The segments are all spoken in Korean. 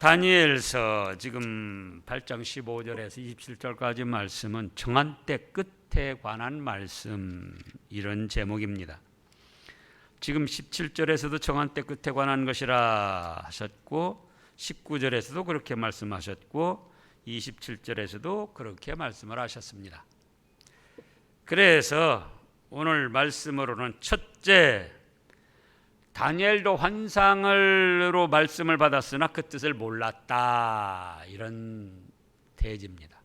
다니엘서 지금 8장 15절에서 27절까지 말씀은 정한 때 끝에 관한 말씀, 이런 제목입니다. 지금 17절에서도 정한 때 끝에 관한 것이라 하셨고 19절에서도 그렇게 말씀하셨고 27절에서도 그렇게 말씀을 하셨습니다. 그래서 오늘 말씀으로는 첫째, 다니엘도 환상으로 말씀을 받았으나 그 뜻을 몰랐다, 이런 대지입니다.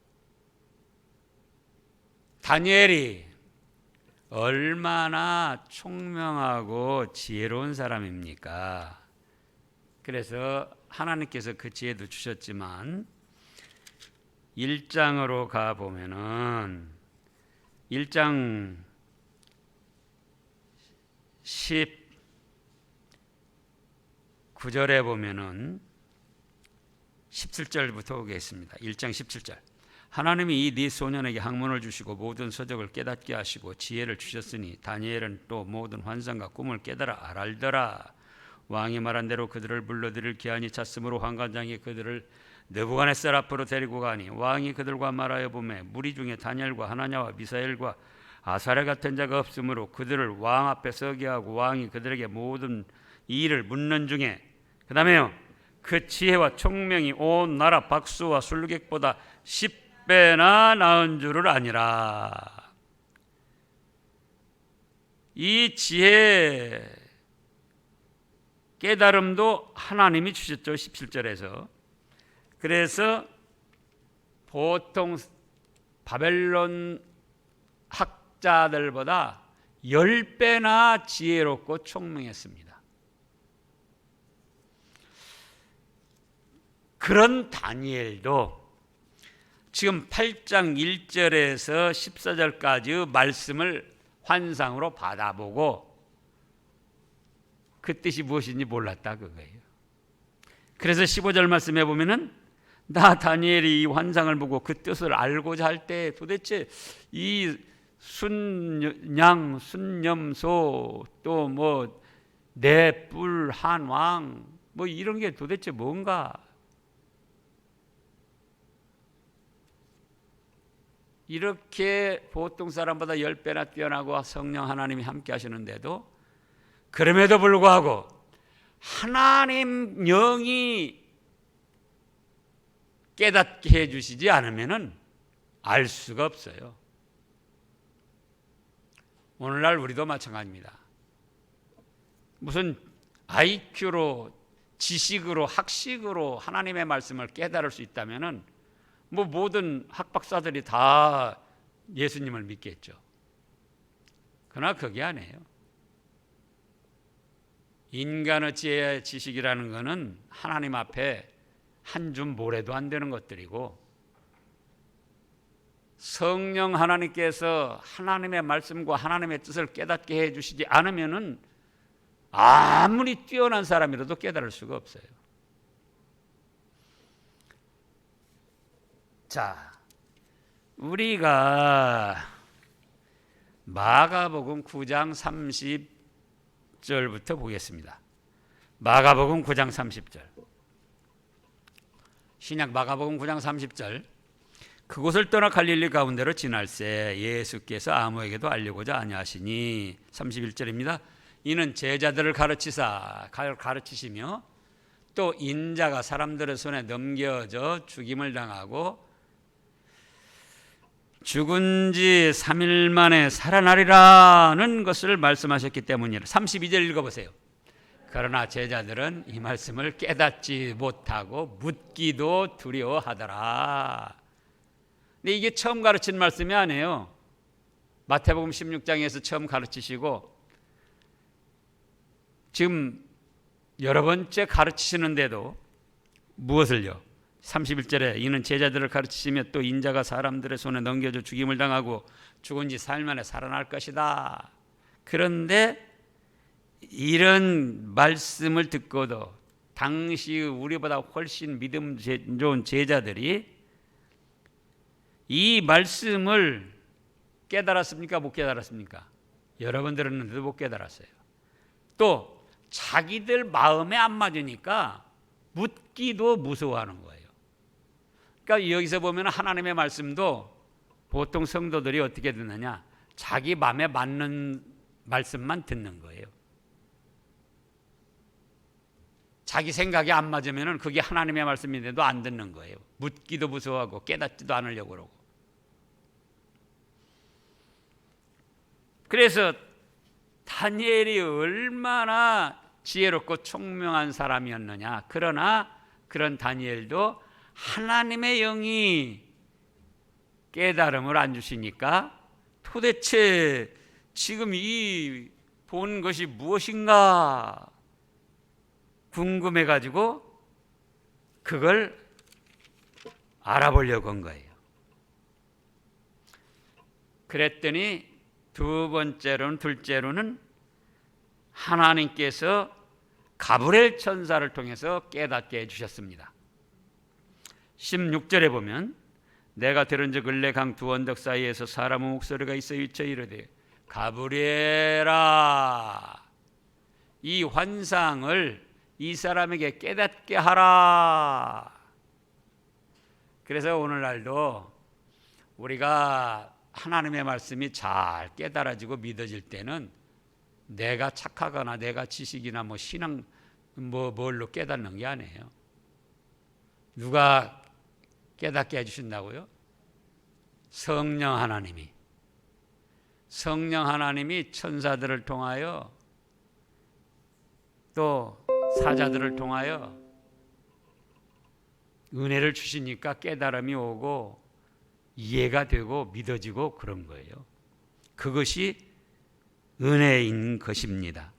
다니엘이 얼마나 총명하고 지혜로운 사람입니까? 그래서 하나님께서 그 지혜도 주셨지만 1장으로 가보면은 1장 19절에 보면은 17절부터 보겠습니다. 1장 17절. 하나님이 이 네 소년에게 학문을 주시고 모든 서적을 깨닫게 하시고 지혜를 주셨으니 다니엘은 또 모든 환상과 꿈을 깨달아 알더라. 왕이 말한 대로 그들을 불러들일 기한이 찼으므로 환관장이 그들을 느부갓네살 앞으로 데리고 가니 왕이 그들과 말하여 보매 무리 중에 다니엘과 하나냐와 미사엘과 아사랴 같은 자가 없으므로 그들을 왕 앞에 서게 하고 왕이 그들에게 모든 이 일을 묻는 중에, 그 다음에요, 그 지혜와 총명이 온 나라 박수와 술객보다 10배나 나은 줄을 아니라. 이 지혜 깨달음도 하나님이 주셨죠. 17절에서. 그래서 보통 바벨론 학자들보다 10배나 지혜롭고 총명했습니다. 그런 다니엘도 지금 8장 1절에서 14절까지 말씀을 환상으로 받아보고 그 뜻이 무엇인지 몰랐다, 그거예요. 그래서 15절 말씀해 보면은 나 다니엘이 이 환상을 보고 그 뜻을 알고자 할 때 도대체 이 순양, 순념소, 또 뭐 넷불 한왕, 뭐 이런 게 도대체 뭔가, 이렇게 보통 사람보다 10배나 뛰어나고 성령 하나님이 함께 하시는데도 그럼에도 불구하고 하나님 영이 깨닫게 해주시지 않으면 알 수가 없어요. 오늘날 우리도 마찬가지입니다. 무슨 IQ로, 지식으로, 학식으로 하나님의 말씀을 깨달을 수 있다면 뭐 모든 학박사들이 다 예수님을 믿겠죠. 그러나 그게 아니에요. 인간의 지혜와 지식이라는 것은 하나님 앞에 한 줌 모래도 안 되는 것들이고, 성령 하나님께서 하나님의 말씀과 하나님의 뜻을 깨닫게 해주시지 않으면은 아무리 뛰어난 사람이라도 깨달을 수가 없어요. 자, 우리가 마가복음 9장 30절부터 보겠습니다. 마가복음 9장 30절. 신약 마가복음 9장 30절. 그곳을 떠나 갈릴리 가운데로 지날새 예수께서 아무에게도 알리고자 아니하시니. 31절입니다. 이는 제자들을 가르치시며 또 인자가 사람들의 손에 넘겨져 죽임을 당하고 죽은 지 3일 만에 살아나리라는 것을 말씀하셨기 때문이라. 32절 읽어보세요. 그러나 제자들은 이 말씀을 깨닫지 못하고 묻기도 두려워하더라. 근데 이게 처음 가르친 말씀이 아니에요. 마태복음 16장에서 처음 가르치시고 지금 여러 번째 가르치시는데도 무엇을요? 31절에 이는 제자들을 가르치시며 또 인자가 사람들의 손에 넘겨져 죽임을 당하고 죽은 지 4일 만에 살아날 것이다. 그런데 이런 말씀을 듣고도 당시 우리보다 훨씬 믿음 좋은 제자들이 이 말씀을 깨달았습니까? 못 깨달았습니까? 여러 번 들었는데도 못 깨달았어요. 또 자기들 마음에 안 맞으니까 묻기도 무서워하는 거예요. 그러니까 여기서 보면 하나님의 말씀도 보통 성도들이 어떻게 듣느냐, 자기 마음에 맞는 말씀만 듣는 거예요. 자기 생각이 안 맞으면 그게 하나님의 말씀인데도 안 듣는 거예요. 묻기도 무서워하고 깨닫지도 않으려고 그러고. 그래서 다니엘이 얼마나 지혜롭고 총명한 사람이었느냐. 그러나 그런 다니엘도 하나님의 영이 깨달음을 안 주시니까 도대체 지금 이 본 것이 무엇인가 궁금해가지고 그걸 알아보려고 한 거예요. 그랬더니 둘째로는 하나님께서 가브리엘 천사를 통해서 깨닫게 해주셨습니다. 16절에 보면 내가 들은즉 근래 강 두 언덕 사이에서 사람의 목소리가 있어 위쳐 이르되 가브리엘아, 이 환상을 이 사람에게 깨닫게 하라. 그래서 오늘날도 우리가 하나님의 말씀이 잘 깨달아지고 믿어질 때는 내가 착하거나 내가 지식이나 뭐 신앙 뭘로 깨닫는 게 아니에요. 누가 깨닫게 해주신다고요? 성령 하나님이 천사들을 통하여 또 사자들을 통하여 은혜를 주시니까 깨달음이 오고 이해가 되고 믿어지고 그런 거예요. 그것이 은혜인 것입니다.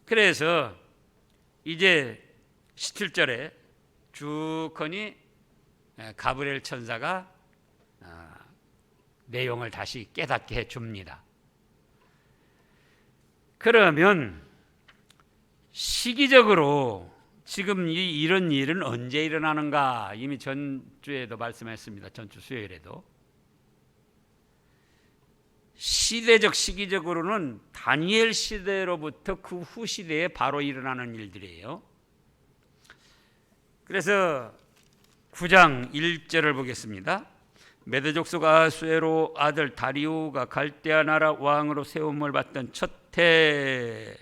그래서 이제 17절에 주커니 가브리엘 천사가 내용을 다시 깨닫게 해줍니다. 그러면 시기적으로 지금 이런 일은 언제 일어나는가? 이미 전주에도 말씀했습니다. 전주 수요일에도. 시기적으로는 다니엘 시대로부터 그 후 시대에 바로 일어나는 일들이에요. 그래서 9장 1절을 보겠습니다. 메대 족속 아수에로 아들 다리우가 갈대아 나라 왕으로 세움을 받던 첫 해.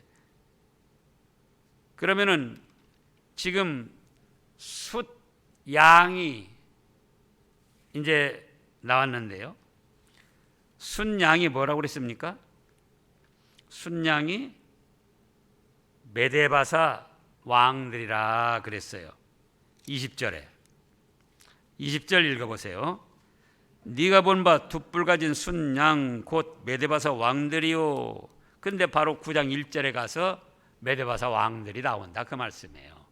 그러면은 지금 숫 양이 이제 나왔는데요. 숫양이 뭐라고 그랬습니까? 숫양이 메데바사 왕들이라 그랬어요. 20절 읽어보세요. 네가 본 바 두 뿔 가진 숫양 곧 메데바사 왕들이요. 근데 바로 9장 1절에 가서 메데바사 왕들이 나온다 그 말씀이에요.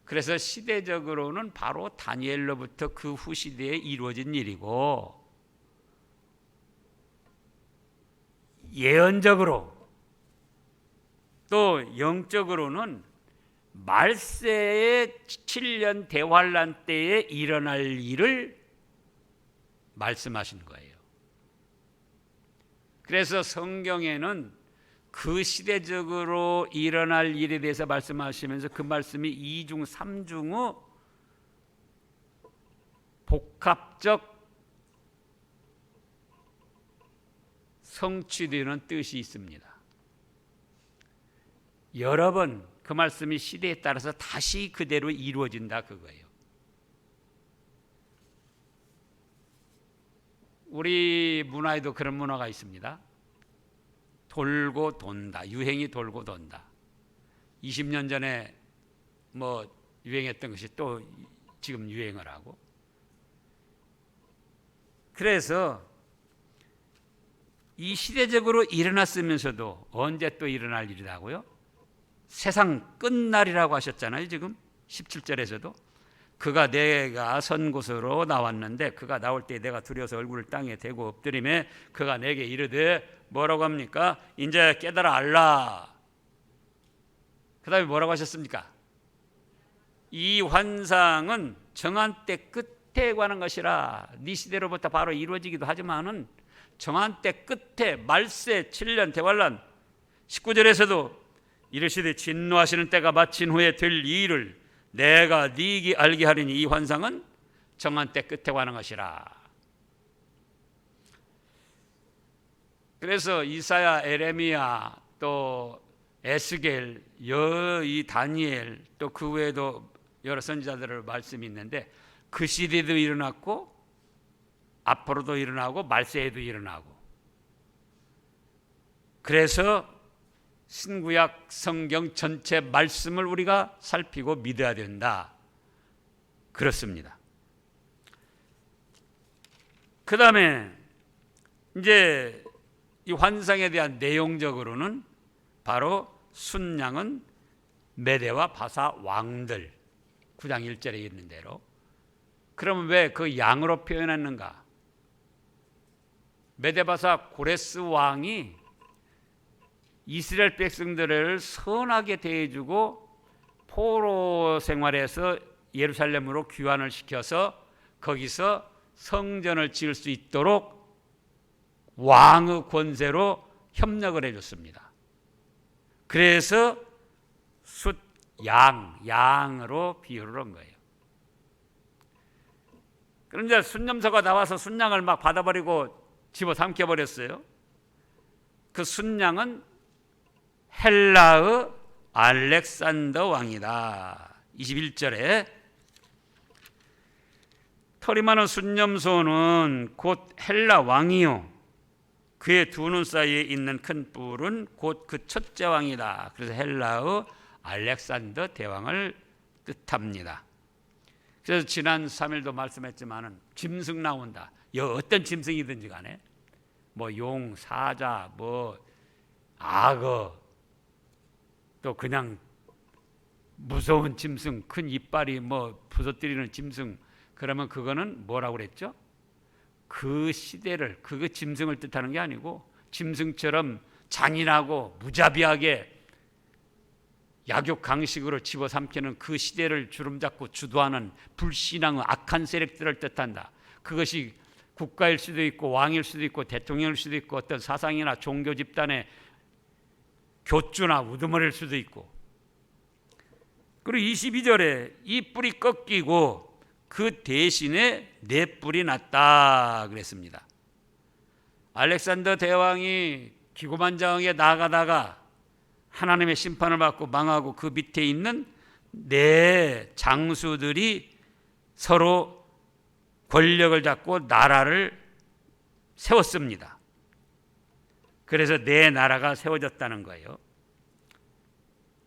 그래서 시대적으로는 바로 다니엘로부터 그 후 시대에 이루어진 일이고, 예언적으로 또 영적으로는 말세의 7년 대환란 때에 일어날 일을 말씀하신 거예요. 그래서 성경에는 그 시대적으로 일어날 일에 대해서 말씀하시면서 그 말씀이 2중 3중의 복합적 성취되는 뜻이 있습니다. 여러 번 그 말씀이 시대에 따라서 다시 그대로 이루어진다 그거예요. 우리 문화에도 그런 문화가 있습니다. 돌고 돈다. 유행이 돌고 돈다. 20년 전에 뭐 유행했던 것이 또 지금 유행을 하고. 그래서 이 시대적으로 일어났으면서도 언제 또 일어날 일이라고요? 세상 끝날이라고 하셨잖아요. 지금 17절에서도 그가 내가 선 곳으로 나왔는데 그가 나올 때 내가 두려워서 얼굴을 땅에 대고 엎드리매 그가 내게 이르되 뭐라고 합니까? 이제 깨달아 알라. 그 다음에 뭐라고 하셨습니까? 이 환상은 정한 때 끝에 관한 것이라. 네 시대로부터 바로 이루어지기도 하지만은 정한 때 끝에 말세 7년 대환란 19절에서도 이르시되 진노하시는 때가 마친 후에 될 이 일을 내가 네게 알게 하리니 이 환상은 정한 때 끝에 관한 것이라. 그래서 이사야, 에레미야, 또 에스겔, 이 다니엘, 또 그 외에도 여러 선지자들의 말씀이 있는데 그 시대도 일어났고 앞으로도 일어나고 말세에도 일어나고, 그래서 신구약 성경 전체 말씀을 우리가 살피고 믿어야 된다, 그렇습니다. 그 다음에 이제 이 환상에 대한 내용적으로는 바로 순양은 메대와 바사 왕들, 9장 1절에 있는 대로. 그러면 왜 그 양으로 표현했는가? 메대바사 고레스 왕이 이스라엘 백성들을 선하게 대해주고 포로 생활에서 예루살렘으로 귀환을 시켜서 거기서 성전을 지을 수 있도록 왕의 권세로 협력을 해줬습니다. 그래서 양으로 비유를 한 거예요. 그런데 순념서가 나와서 순양을 막 받아버리고 집어삼켜버렸어요. 그 순양은 헬라의 알렉산더 왕이다. 21절에 털이 많은 순념소는 곧 헬라 왕이요 그의 두 눈 사이에 있는 큰 뿔은 곧 그 첫째 왕이다. 그래서 헬라의 알렉산더 대왕을 뜻합니다. 그래서 지난 3일도 말씀했지만은 짐승 나온다. 어떤 짐승이든지 간에 뭐 용, 사자, 뭐 악어, 또 그냥 무서운 짐승, 큰 이빨이 뭐 부서뜨리는 짐승, 그러면 그거는 뭐라고 그랬죠? 그 시대를, 그 짐승을 뜻하는 게 아니고 짐승처럼 잔인하고 무자비하게 약육강식으로 집어삼키는 그 시대를 주름잡고 주도하는 불신앙의 악한 세력들을 뜻한다. 그것이 국가일 수도 있고 왕일 수도 있고 대통령일 수도 있고 어떤 사상이나 종교 집단의 교주나 우두머리일 수도 있고. 그리고 22절에 이 뿔이 꺾이고 그 대신에 네 뿔이 났다 그랬습니다. 알렉산더 대왕이 기고만장하게 나아가다가 하나님의 심판을 받고 망하고 그 밑에 있는 네 장수들이 서로 권력을 잡고 나라를 세웠습니다. 그래서 네 나라가 세워졌다는 거예요.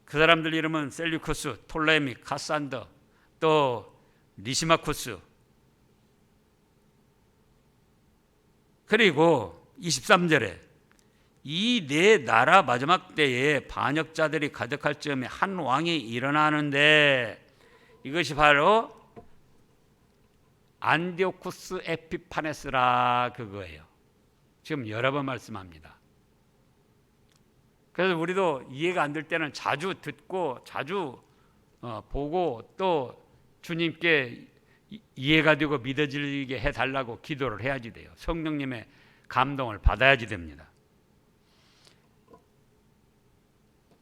그 사람들 이름은 셀류쿠스, 톨레미, 카산더, 또 리시마쿠스. 그리고 23절에 이 네 나라 마지막 때에 반역자들이 가득할 즈음에 한 왕이 일어나는데 이것이 바로 안디오쿠스 에피파네스라 그거예요. 지금 여러 번 말씀합니다. 그래서 우리도 이해가 안 될 때는 자주 듣고 자주 보고 또 주님께 이해가 되고 믿어지게 해달라고 기도를 해야지 돼요. 성령님의 감동을 받아야지 됩니다.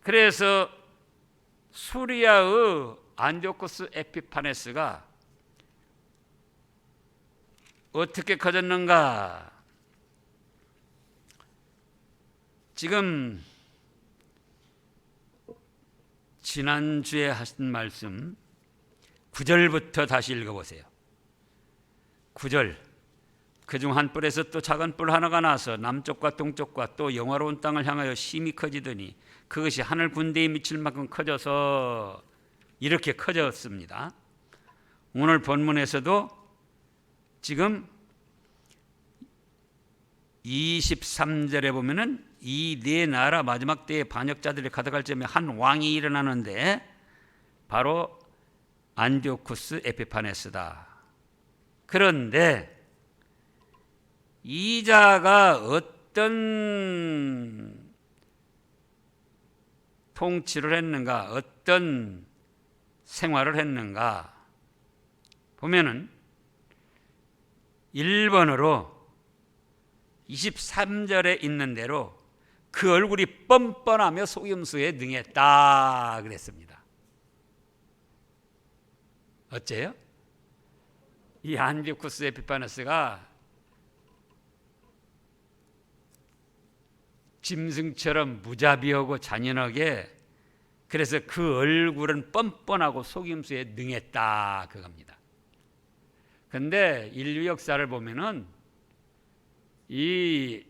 그래서 수리아의 안디오쿠스 에피파네스가 어떻게 커졌는가? 지금 지난주에 하신 말씀 9절부터 다시 읽어보세요. 9절 그중 한 뿔에서 또 작은 뿔 하나가 나서 남쪽과 동쪽과 또 영화로운 땅을 향하여 심히 커지더니 그것이 하늘 군대에 미칠 만큼 커져서 이렇게 커졌습니다. 오늘 본문에서도 지금 23절에 보면은 이 네 나라 마지막 때에 반역자들이 가득할 즈음에 한 왕이 일어나는데 바로 안디오쿠스 에피파네스다. 그런데 이 자가 어떤 통치를 했는가, 어떤 생활을 했는가 보면은 1번으로 23절에 있는 대로 그 얼굴이 뻔뻔하며 속임수에 능했다 그랬습니다. 어째요? 이 안티오쿠스 에피파네스가 짐승처럼 무자비하고 잔인하게, 그래서 그 얼굴은 뻔뻔하고 속임수에 능했다 그겁니다. 근데 인류 역사를 보면은 이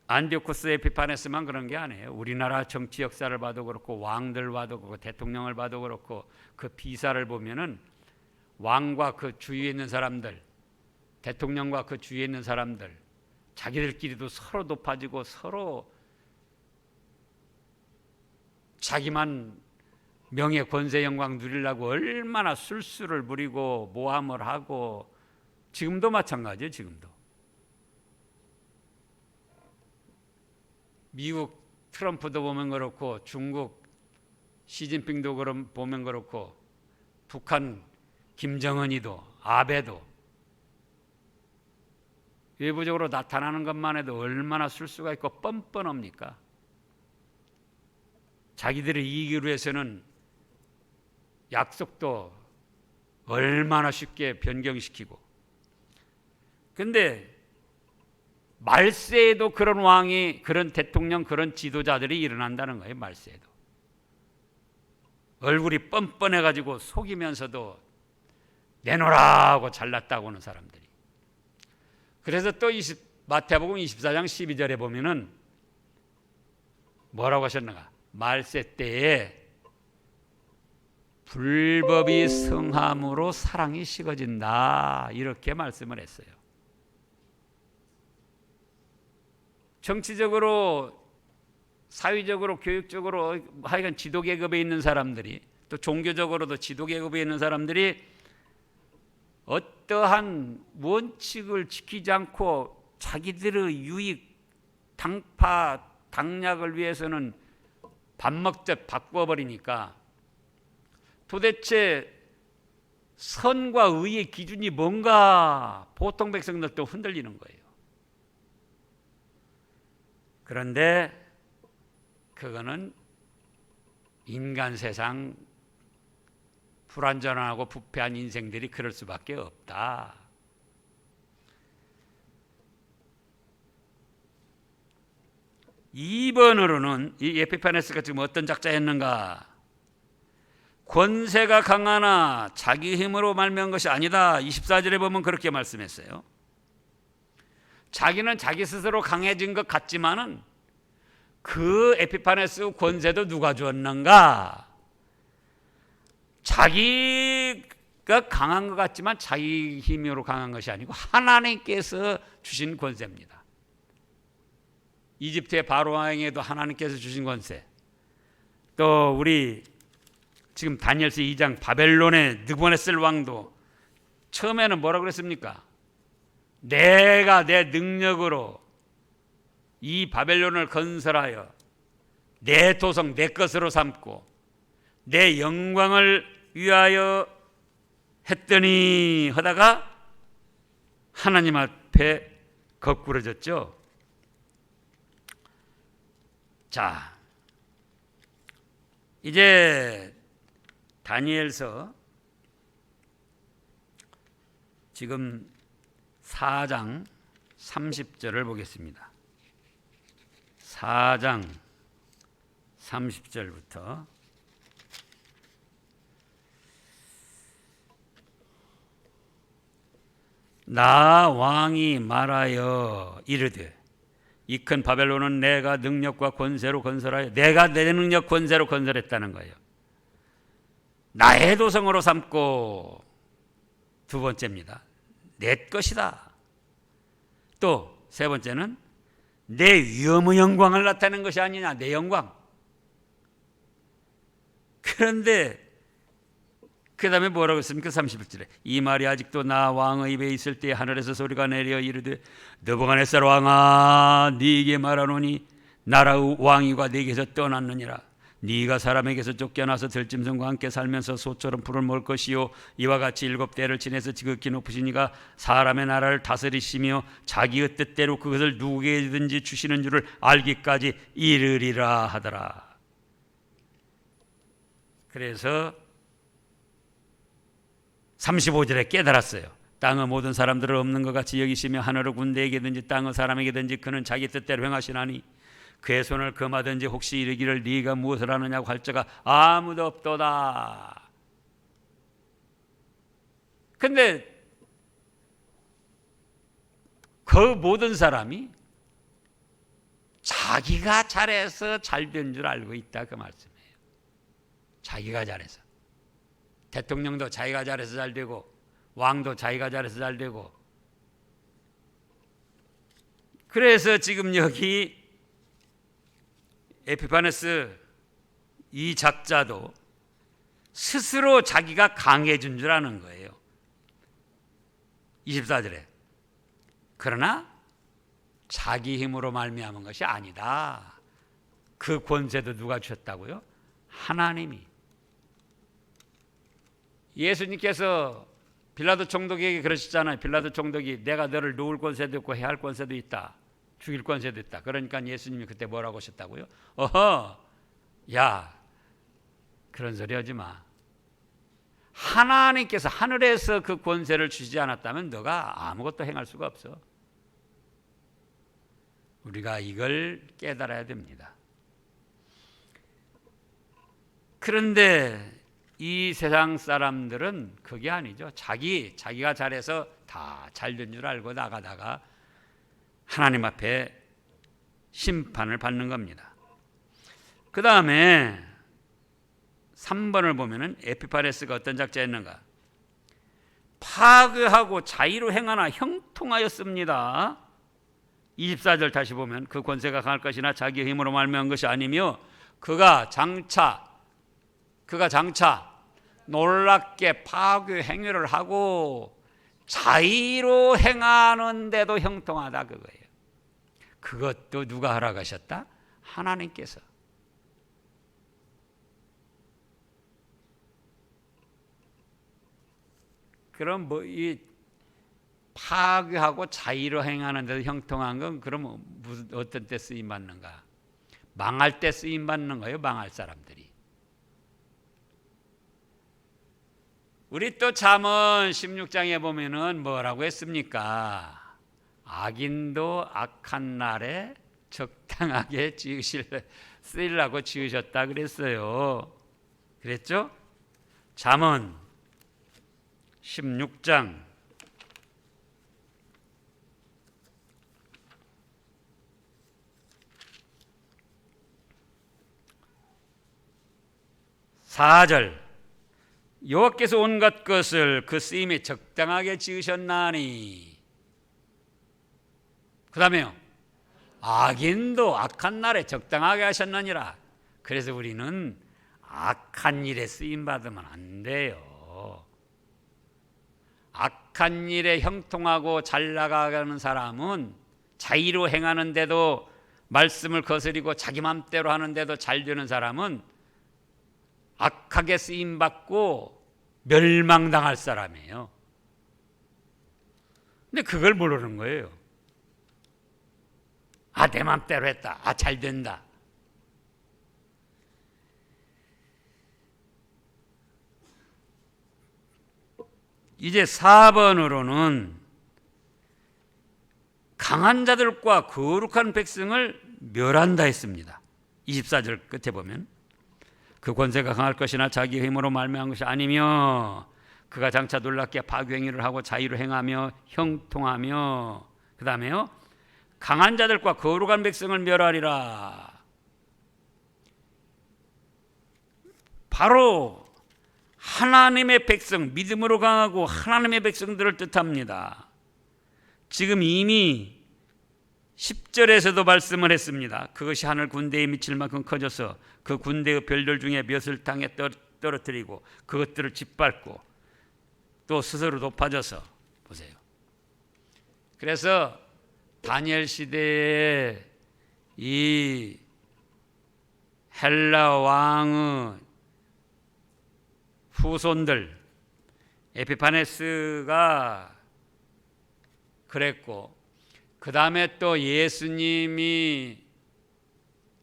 안티오쿠스 에피파네스만 그런 게 아니에요. 우리나라 정치 역사를 봐도 그렇고 왕들 봐도 그렇고 대통령을 봐도 그렇고 그 비사를 보면은 왕과 그 주위에 있는 사람들, 대통령과 그 주위에 있는 사람들, 자기들끼리도 서로 높아지고 서로 자기만 명예 권세 영광 누리려고 얼마나 술수를 부리고 모함을 하고, 지금도 마찬가지예요. 지금도 미국 트럼프도 보면 그렇고 중국 시진핑도 보면 그렇고 북한 김정은이도 아베도 외부적으로 나타나는 것만 해도 얼마나 술수가 있고 뻔뻔합니까? 자기들의 이익을 위해서는 약속도 얼마나 쉽게 변경시키고. 근데 말세에도 그런 왕이, 그런 대통령, 그런 지도자들이 일어난다는 거예요. 말세에도 얼굴이 뻔뻔해가지고 속이면서도 내놓으라고 잘났다고 하는 사람들이. 그래서 또 마태복음 24장 12절에 보면은 뭐라고 하셨는가? 말세 때에 불법이 성함으로 사랑이 식어진다, 이렇게 말씀을 했어요. 정치적으로, 사회적으로, 교육적으로, 하여간 지도계급에 있는 사람들이, 또 종교적으로도 지도계급에 있는 사람들이 어떠한 원칙을 지키지 않고 자기들의 유익, 당파, 당략을 위해서는 밥 먹듯 바꿔버리니까 도대체 선과 의의 기준이 뭔가 보통 백성들도 흔들리는 거예요. 그런데 그거는 인간 세상 불완전하고 부패한 인생들이 그럴 수밖에 없다. (2번으로는) 이 에피파네스가 지금 어떤 작자였는가? 권세가 강하나 자기 힘으로 말미암은 것이 아니다. 24절에 보면 그렇게 말씀했어요. 자기는 자기 스스로 강해진 것 같지만은 그 에피파네스 권세도 누가 주었는가? 자기가 강한 것 같지만 자기 힘으로 강한 것이 아니고 하나님께서 주신 권세입니다. 이집트의 바로 왕에게도 하나님께서 주신 권세, 또 우리 지금 다니엘서 2장 바벨론의 느부갓네살 왕도 처음에는 뭐라고 그랬습니까? 내가 내 능력으로 이 바벨론을 건설하여 내 도성 내 것으로 삼고 내 영광을 위하여 했더니 하다가 하나님 앞에 거꾸러졌죠. 자, 이제 다니엘서 지금 4장 30절을 보겠습니다. 4장 30절부터 나 왕이 말하여 이르되 이 큰 바벨론은 내가 능력과 권세로 건설하여, 내가 내 능력 권세로 건설했다는 거예요. 나의 도성으로 삼고, 두 번째입니다. 내 것이다. 또 세 번째는 내 위엄의 영광을 나타내는 것이 아니냐, 내 영광. 그런데 그 다음에 뭐라고 했습니까? 31절에 이 말이 아직도 나 왕의 입에 있을 때 하늘에서 소리가 내려 이르되 느부갓네살 왕아, 네게 말하노니 나라의 왕위가 네게서 떠났느니라. 네가 사람에게서 쫓겨나서 들짐승과 함께 살면서 소처럼 풀을 먹을 것이요, 이와 같이 7대를 지내서 지극히 높으신 이가 사람의 나라를 다스리시며 자기의 뜻대로 그것을 누구에게든지 주시는 줄을 알기까지 이르리라 하더라. 그래서 35절에 깨달았어요. 땅의 모든 사람들을 없는 것 같이 여기시며 하늘의 군대에게든지 땅의 사람에게든지 그는 자기 뜻대로 행하시나니 그의 손을 금하든지 혹시 이르기를 네가 무엇을 하느냐고 할 자가 아무도 없도다. 근데 그 모든 사람이 자기가 잘해서 잘 된 줄 알고 있다, 그 말씀이에요. 자기가 잘해서. 대통령도 자기가 잘해서 잘 되고, 왕도 자기가 잘해서 잘 되고. 그래서 지금 여기 에피파네스 이 작자도 스스로 자기가 강해진 줄 아는 거예요. 24절에 그러나 자기 힘으로 말미암은 것이 아니다. 그 권세도 누가 주셨다고요? 하나님이. 예수님께서 빌라도 총독에게 그러셨잖아요. 빌라도 총독이 내가 너를 놓을 권세도 있고 해할 권세도 있다. 죽일 권세도 있다. 그러니까 예수님이 그때 뭐라고 하셨다고요? 어허, 야, 그런 소리 하지 마. 하나님께서 하늘에서 그 권세를 주시지 않았다면 너가 아무것도 행할 수가 없어. 우리가 이걸 깨달아야 됩니다. 그런데 이 세상 사람들은 그게 아니죠. 자기가 잘해서 다 잘된 줄 알고 나가다가 하나님 앞에 심판을 받는 겁니다. 그 다음에 3번을 보면은 에피파네스가 어떤 작자였는가? 파괴하고 자의로 행하나 형통하였습니다. 24절 다시 보면 그 권세가 강할 것이나 자기 힘으로 말미암은 것이 아니며 그가 장차 놀랍게 파괴 행위를 하고 자의로 행하는데도 형통하다, 그거예요. 그것도 누가 허락하셨다? 하나님께서. 그럼 뭐 이 파괴하고 자의로 행하는데도 형통한 건 그럼 무슨 어떤 때 쓰임 받는가? 망할 때 쓰임 받는 거예요. 망할 사람들이. 우리 또 잠언 16장에 보면은 뭐라고 했습니까? 악인도 악한 날에 적당하게 쓰이려고 지으셨다 그랬어요. 그랬죠? 잠언 16장 4절 여호와께서 온갖 것을 그 쓰임에 적당하게 지으셨나니. 그 다음에요, 악인도 악한 날에 적당하게 하셨느니라. 그래서 우리는 악한 일에 쓰임받으면 안 돼요. 악한 일에 형통하고 잘 나가는 사람은 자의로 행하는데도, 말씀을 거스리고 자기 맘대로 하는데도 잘 되는 사람은 악하게 쓰임받고 멸망당할 사람이에요. 근데 그걸 모르는 거예요. 아, 내 맘대로 했다. 아, 잘 된다. 이제 4번으로는 강한 자들과 거룩한 백성을 멸한다 했습니다. 24절 끝에 보면 그 권세가 강할 것이나 자기 힘으로 말미암은 것이 아니며 그가 장차 놀랍게 파괴행위를 하고 자의로 행하며 형통하며, 그 다음에요, 강한 자들과 거룩한 백성을 멸하리라. 바로 하나님의 백성, 믿음으로 강하고 하나님의 백성들을 뜻합니다. 지금 이미 10절에서도 말씀을 했습니다. 그것이 하늘 군대에 미칠 만큼 커져서 그 군대의 별들 중에 몇을 땅에 떨어뜨리고 그것들을 짓밟고 또 스스로 높아져서, 보세요. 그래서 다니엘 시대에 이 헬라 왕의 후손들, 에피파네스가 그랬고, 그 다음에 또 예수님이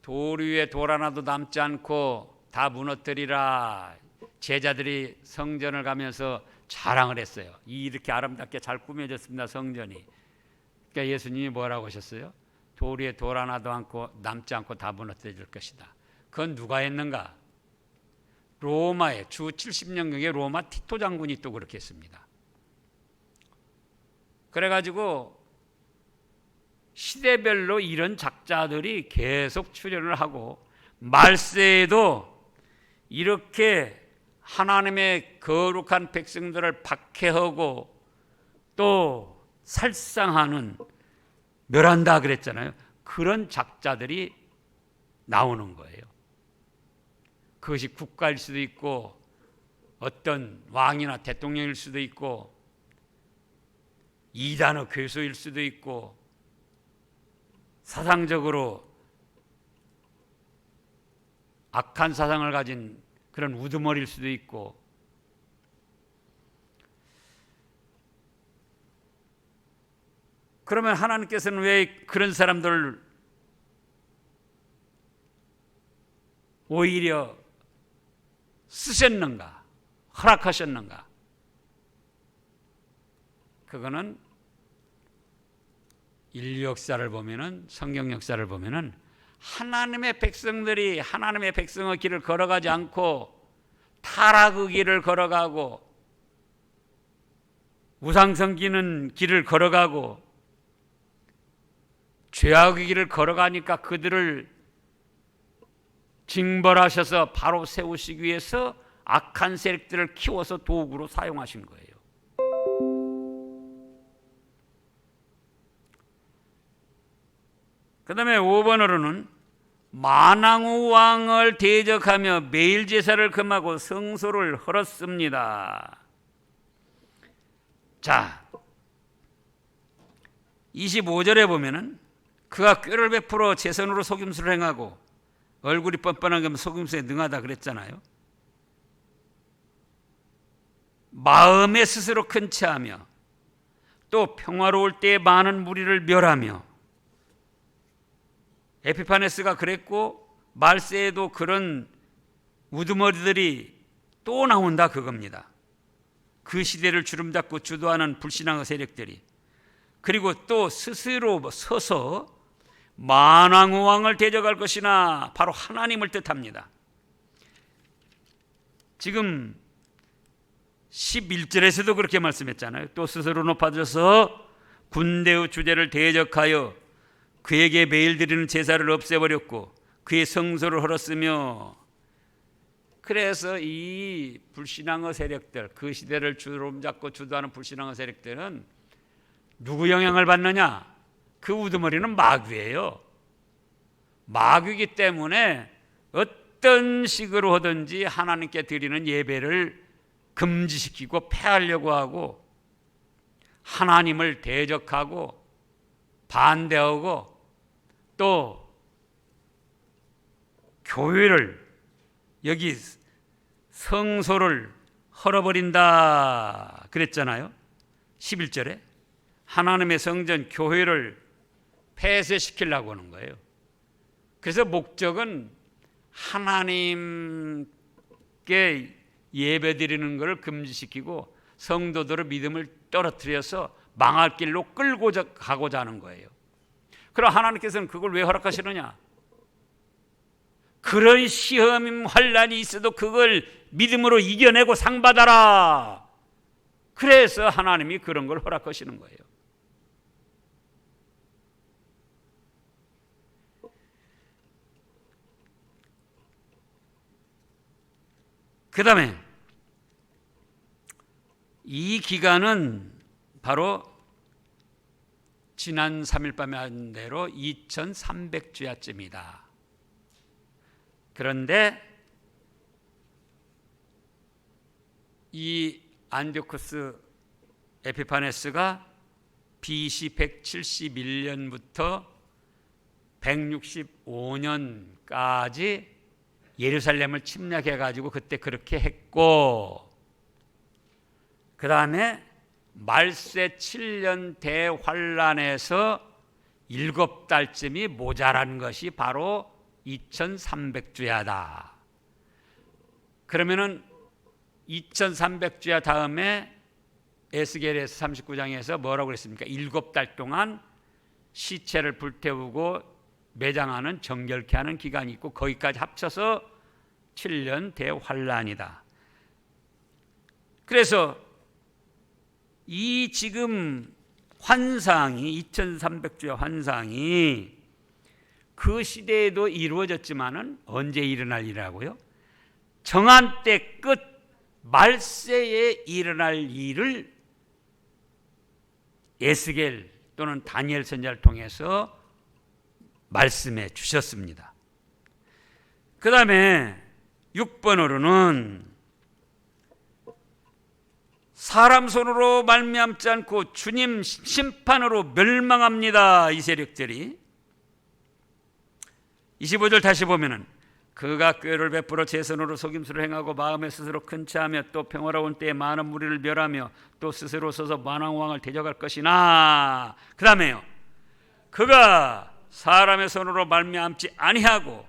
돌 위에 돌 하나도 남지 않고 다 무너뜨리라, 제자들이 성전을 가면서 자랑을 했어요. 이렇게 아름답게 잘 꾸며졌습니다, 성전이. 그러니까 예수님이 뭐라고 하셨어요? 돌 위에 돌 하나도 남지 않고 다 무너뜨릴 것이다. 그건 누가 했는가? 로마의 주 70년경에 로마 티토 장군이 또 그렇게 했습니다. 그래가지고 시대별로 이런 작자들이 계속 출연을 하고, 말세에도 이렇게 하나님의 거룩한 백성들을 박해하고 또 살상하는, 멸한다 그랬잖아요. 그런 작자들이 나오는 거예요. 그것이 국가일 수도 있고 어떤 왕이나 대통령일 수도 있고 이단의 교수일 수도 있고 사상적으로 악한 사상을 가진 그런 우두머리일 수도 있고, 그러면 하나님께서는 왜 그런 사람들을 오히려 쓰셨는가, 허락하셨는가? 그거는 인류 역사를 보면은, 성경 역사를 보면은 하나님의 백성들이 하나님의 백성의 길을 걸어가지 않고 타락의 길을 걸어가고 우상 섬기는 길을 걸어가고 죄악의 길을 걸어가니까 그들을 징벌하셔서 바로 세우시기 위해서 악한 세력들을 키워서 도구로 사용하신 거예요. 그 다음에 5번으로는 만왕의 왕을 대적하며 매일 제사를 금하고 성소를 헐었습니다. 자, 25절에 보면은 그가 꾀를 베풀어 제선으로 속임수를 행하고 얼굴이 뻔뻔한 게 속임수에 능하다 그랬잖아요. 마음에 스스로 큰 체하며 또 평화로울 때에 많은 무리를 멸하며, 에피파네스가 그랬고 말세에도 그런 우두머리들이 또 나온다 그겁니다. 그 시대를 주름잡고 주도하는 불신앙의 세력들이, 그리고 또 스스로 서서 만왕의 왕을 대적할 것이나 바로 하나님을 뜻합니다. 지금 11절에서도 그렇게 말씀했잖아요. 또 스스로 높아져서 군대의 주제를 대적하여 그에게 매일 드리는 제사를 없애버렸고 그의 성소를 헐었으며, 그래서 이 불신앙의 세력들, 그 시대를 주름잡고 주도하는 불신앙의 세력들은 누구 영향을 받느냐? 그 우두머리는 마귀예요. 마귀이기 때문에 어떤 식으로 하든지 하나님께 드리는 예배를 금지시키고 폐하려고 하고 하나님을 대적하고 반대하고 또 교회를, 여기 성소를 헐어버린다 그랬잖아요. 11절에 하나님의 성전 교회를 폐쇄시키려고 하는 거예요. 그래서 목적은 하나님께 예배드리는 것을 금지시키고 성도들의 믿음을 떨어뜨려서 망할 길로 끌고 가고자 하는 거예요. 그럼 하나님께서는 그걸 왜 허락하시느냐? 그런 시험 환난이 있어도 그걸 믿음으로 이겨내고 상 받아라. 그래서 하나님이 그런 걸 허락하시는 거예요. 그 다음에 이 기간은 바로 지난 3일 밤에 한 대로 2300주야쯤이다. 그런데 이 안디오쿠스 에피파네스가 BC 171년부터 165년까지 예루살렘을 침략해 가지고 그때 그렇게 했고, 그 다음에 말세 7년 대환란에서 7달쯤이 모자란 것이 바로 2300주야다. 그러면은 2300주야 다음에 에스겔에서 39장에서 뭐라고 그랬습니까? 7달 동안 시체를 불태우고 매장하는, 정결케 하는 기간이 있고 거기까지 합쳐서 7년 대환란이다. 그래서 이 지금 환상이, 2300주의 환상이 그 시대에도 이루어졌지만은 언제 일어날 일이라고요? 정한 때 끝 말세에 일어날 일을 에스겔 또는 다니엘 선지자를 통해서 말씀해 주셨습니다. 그 다음에 6번으로는 사람 손으로 말미암지 않고 주님 심판으로 멸망합니다. 이 세력들이. 25절 다시 보면은 그가 꾀를 베풀어 제 손으로 속임수를 행하고 마음에 스스로 큰 체하며 또 평화로운 때에 많은 무리를 멸하며 또 스스로 서서 만왕왕을 대적할 것이나, 그 다음에요, 그가 사람의 손으로 말미암지 아니하고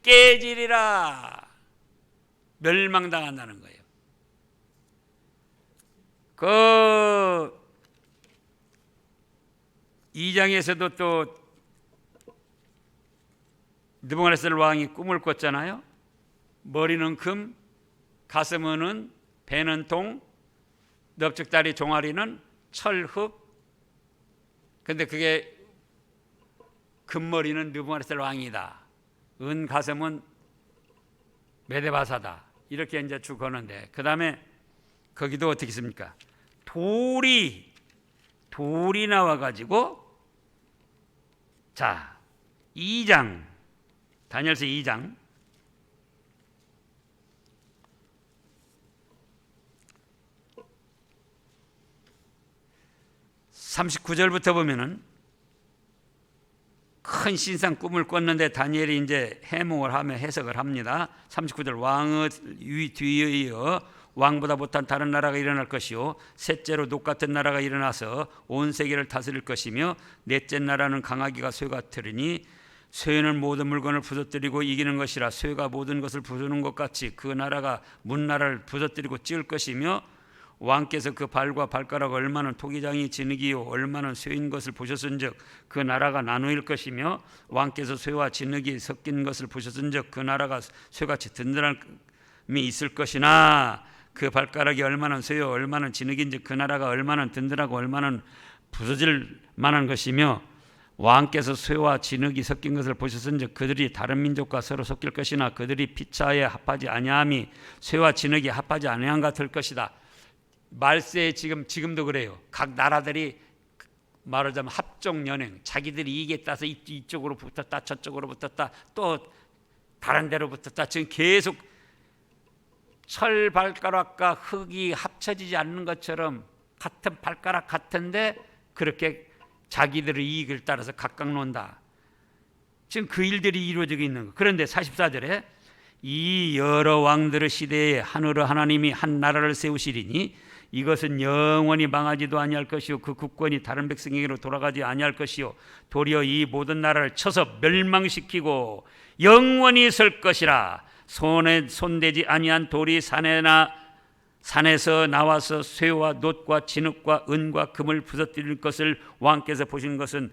깨지리라. 멸망당한다는 거예요. 그 2장에서도 또 느부갓네살 왕이 꿈을 꿨잖아요. 머리는 금, 가슴은 은, 배는 동, 넓적다리 종아리는 철흙. 근데 그게 금머리는 느부갓네살 왕이다, 은 가슴은 메데바사다, 이렇게 이제 쭉 거는데, 그 다음에 거기도 어떻게 있습니까? 돌이 나와가지고, 자, 2장, 다니엘서 2장 39절부터 보면은 큰 신상 꿈을 꿨는데 다니엘이 이제 해몽을 하며 해석을 합니다. 39절, 왕의 뒤에 이어 왕보다 못한 다른 나라가 일어날 것이요 셋째로 녹 같은 나라가 일어나서 온 세계를 다스릴 것이며 넷째 나라는 강하기가 쇠 같으리니 쇠는 모든 물건을 부서뜨리고 이기는 것이라 쇠가 모든 것을 부수는 것 같이 그 나라가 문나라를 부서뜨리고 찌을 것이며 왕께서 그 발과 발가락 얼마는 토기장이 진흙이요 얼마는 쇠인 것을 보셨은즉 그 나라가 나누일 것이며 왕께서 쇠와 진흙이 섞인 것을 보셨은즉 그 나라가 쇠같이 든든함이 있을 것이나 그 발가락이 얼마는 쇠요 얼마는 진흙인즉 그 나라가 얼마는 든든하고 얼마는 부서질 만한 것이며 왕께서 쇠와 진흙이 섞인 것을 보셨은즉 그들이 다른 민족과 서로 섞일 것이나 그들이 피차에 합하지 아니함이 쇠와 진흙이 합하지 아니함 같을 것이다. 말세에 지금도 그래요. 각 나라들이 말하자면 합종연행, 자기들이 이기겠다 해서 이쪽으로 붙었다 저쪽으로 붙었다 또 다른 데로 붙었다, 지금 계속 철 발가락과 흙이 합쳐지지 않는 것처럼 같은 발가락 같은데 그렇게 자기들의 이익을 따라서 각각 논다. 지금 그 일들이 이루어지고 있는 거. 그런데 44절에 이 여러 왕들의 시대에 하늘의 하나님이 한 나라를 세우시리니 이것은 영원히 망하지도 아니할 것이요 그 국권이 다른 백성에게로 돌아가지 아니할 것이요 도리어 이 모든 나라를 쳐서 멸망시키고 영원히 설 것이라. 손에 손대지 아니한 돌이 산에서 나와서 쇠와 놋과 진흙과 은과 금을 부서뜨릴 것을 왕께서 보신 것은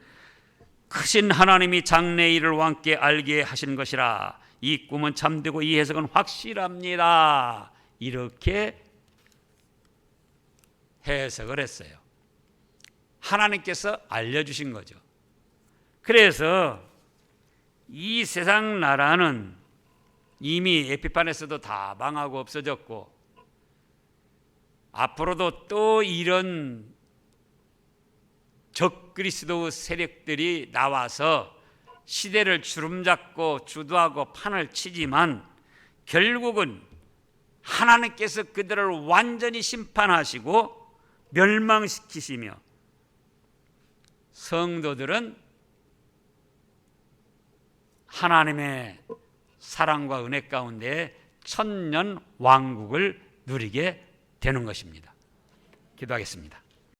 크신 하나님이 장래 일을 왕께 알게 하신 것이라. 이 꿈은 참되고 이 해석은 확실합니다. 이렇게 해석을 했어요. 하나님께서 알려주신 거죠. 그래서 이 세상 나라는 이미 에피판에서도 다 망하고 없어졌고 앞으로도 또 이런 적그리스도 세력들이 나와서 시대를 주름잡고 주도하고 판을 치지만 결국은 하나님께서 그들을 완전히 심판하시고 멸망시키시며 성도들은 하나님의 사랑과 은혜 가운데 천년 왕국을 누리게 되는 것입니다. 기도하겠습니다.